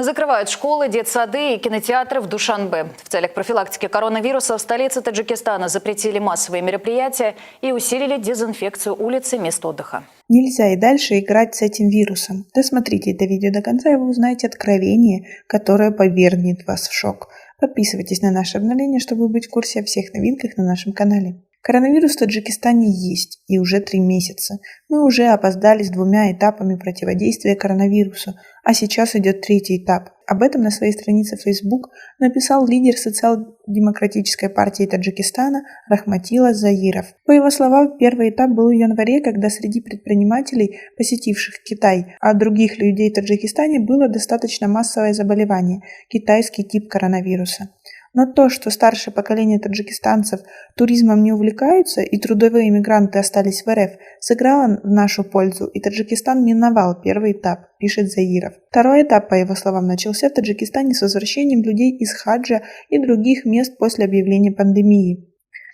Закрывают школы, детсады и кинотеатры в Душанбе. В целях профилактики коронавируса в столице Таджикистана запретили массовые мероприятия и усилили дезинфекцию улиц и мест отдыха. Нельзя и дальше играть с этим вирусом. Досмотрите это видео до конца, и вы узнаете откровение, которое повергнет вас в шок. Подписывайтесь на наше обновление, чтобы быть в курсе о всех новинках на нашем канале. Коронавирус в Таджикистане есть, и уже 3 месяца. Мы уже опоздали с 2 этапами противодействия коронавирусу, а сейчас идет 3-й этап. Об этом на своей странице в Facebook написал лидер социал-демократической партии Таджикистана Рахматилла Заиров. По его словам, 1-й этап был в январе, когда среди предпринимателей, посетивших Китай, а других людей в Таджикистане было достаточно массовое заболевание – китайский тип коронавируса. Но то, что старшее поколение таджикистанцев туризмом не увлекаются и трудовые мигранты остались в РФ, сыграло в нашу пользу, и Таджикистан миновал 1-й этап, пишет Заиров. 2-й этап, по его словам, начался в Таджикистане с возвращением людей из хаджа и других мест после объявления пандемии.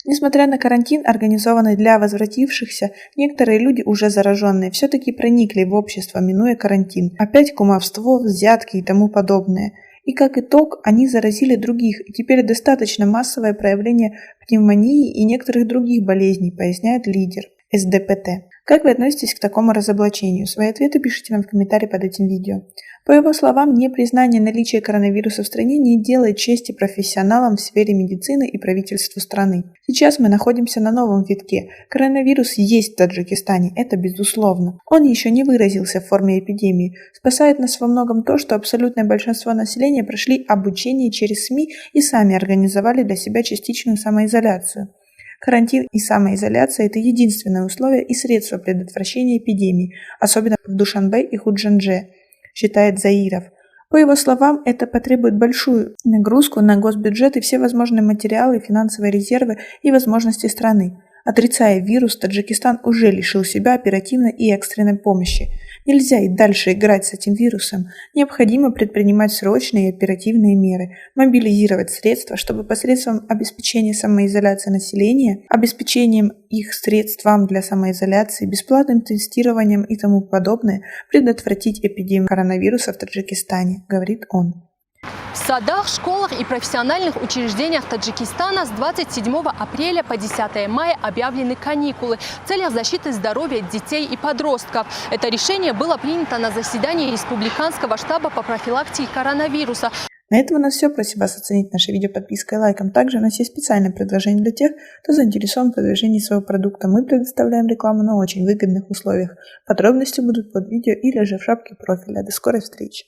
Несмотря на карантин, организованный для возвратившихся, некоторые люди, уже зараженные, все-таки проникли в общество, минуя карантин. Опять кумовство, взятки и тому подобное. И как итог, они заразили других, и теперь достаточно массовое проявление пневмонии и некоторых других болезней, поясняет лидер СДПТ. Как вы относитесь к такому разоблачению? Свои ответы пишите нам в комментарии под этим видео. По его словам, непризнание наличия коронавируса в стране не делает чести профессионалам в сфере медицины и правительству страны. Сейчас мы находимся на новом витке. Коронавирус есть в Таджикистане, это безусловно. Он еще не выразился в форме эпидемии. Спасает нас во многом то, что абсолютное большинство населения прошли обучение через СМИ и сами организовали для себя частичную самоизоляцию. Карантин и самоизоляция – это единственное условие и средство предотвращения эпидемии, особенно в Душанбе и Худжандже, считает Заиров. По его словам, это потребует большую нагрузку на госбюджет и все возможные материалы, финансовые резервы и возможности страны. Отрицая вирус, Таджикистан уже лишил себя оперативной и экстренной помощи. Нельзя и дальше играть с этим вирусом. Необходимо предпринимать срочные и оперативные меры, мобилизировать средства, чтобы посредством обеспечения самоизоляции населения, обеспечением их средствам для самоизоляции, бесплатным тестированием и тому подобное предотвратить эпидемию коронавируса в Таджикистане, говорит он. В садах, школах и профессиональных учреждениях Таджикистана с 27 апреля по 10 мая объявлены каникулы в целях защиты здоровья детей и подростков. Это решение было принято на заседании Республиканского штаба по профилактике коронавируса. На этом у нас все. Просим вас оценить наше видео подпиской и лайком. Также у нас есть специальное предложение для тех, кто заинтересован в продвижении своего продукта. Мы предоставляем рекламу на очень выгодных условиях. Подробности будут под видео или же в шапке профиля. До скорой встречи!